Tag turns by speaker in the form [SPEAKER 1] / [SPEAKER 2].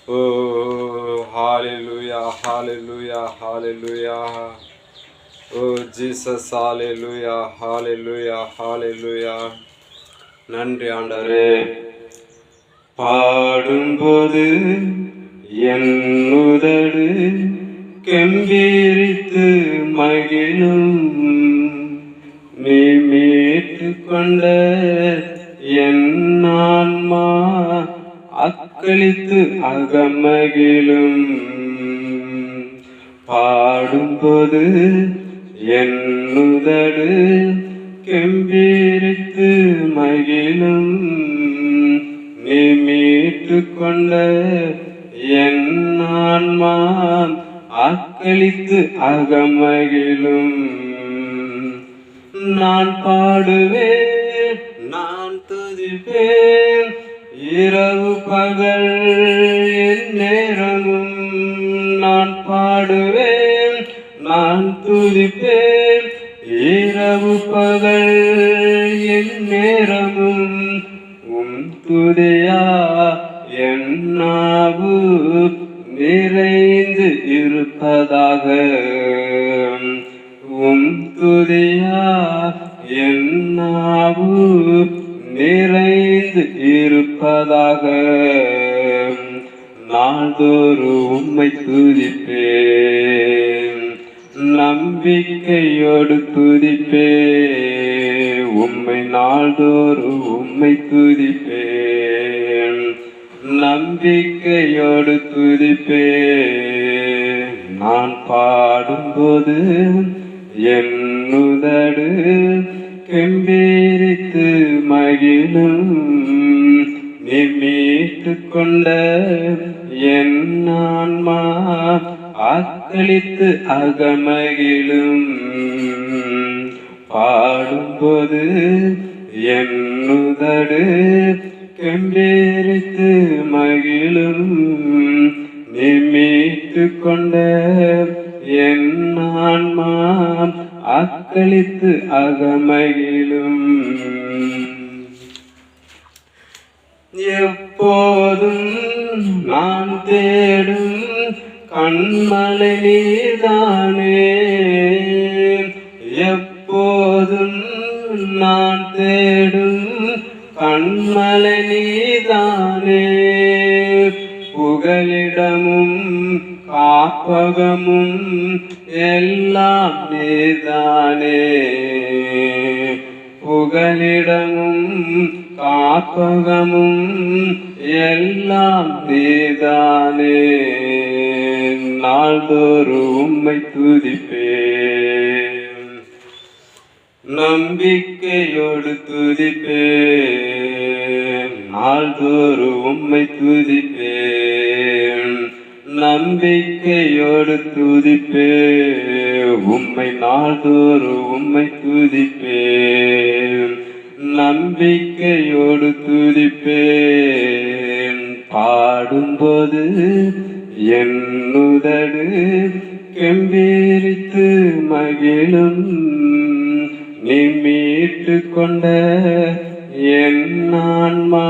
[SPEAKER 1] Oh, hallelujah, hallelujah, hallelujah. Oh, Jesus, hallelujah, hallelujah, hallelujah. நன்றி ஆண்டவரே. பாடும்போது என் உதடு கெம்பீரித்து மகிழும், நீ மீட்டு கொண்ட என் ஆன்மா அக்களித்து அகமகிழும். பாடும்போது என் உதடு கெம்பீரித்து மகிழும், நீ மீட்டு கொண்ட என் ஆன்மா அக்களித்து அகமகிழும். நான் பாடுவேன், நான் துதிப்பேன், இரவு பகல் என் நேரமும். நான் பாடுவேன், நான் துதிப்பேன், இரவு பகல் என் நேரமும். துதியா என் நாவு நிறைந்து இருப்பதாக, துதியா என் நாவு நிறைந்து இருப்பதாக. நாள்தோறும் உம்மை துதிப்பேன், நம்பிக்கையோடு துதிப்பேன். உம்மை நாள்தோறும் உம்மை துதிப்பேன், நம்பிக்கையோடு துதிப்பேன். நான் பாடும்போது என் உதடு கெம்பீரித்து மகிழும், நீ மீட்டு கொண்ட என் ஆன்மா அக்களித்து அகமகிழும். பாடும்போது என் உதடு கெம்பீரித்து மகிழும், நீ மீட்டு கொண்ட என் ஆன்மா அக்களித்து அகமகிழும். எப்போதும் நான் தேடும் கண்மலை நீதானே, எப்போதும் நான் தேடும் கண்மலை நீதானே. புகலிடமும் காப்பகமும் எல்லாம் நீதானே, புகலிடமும் காப்பகமும் எல்லாம் நீதானே. நாள்தோறும் உம்மை துதிப்பேன், நம்பிக்கையோடு துதிப்பேன். நாள்தோறும் உம்மை துதிப்பேன், நம்பிக்கையோடு துதிப்பேன். உம்மை நாள்தோறும் உம்மை துதிப்பேன், நம்பிக்கையோடு துதிப்பேன். பாடும்போது என் உதடு கெம்பீரித்து மகிழும், நீ மீட்டு கொண்ட என் ஆன்மா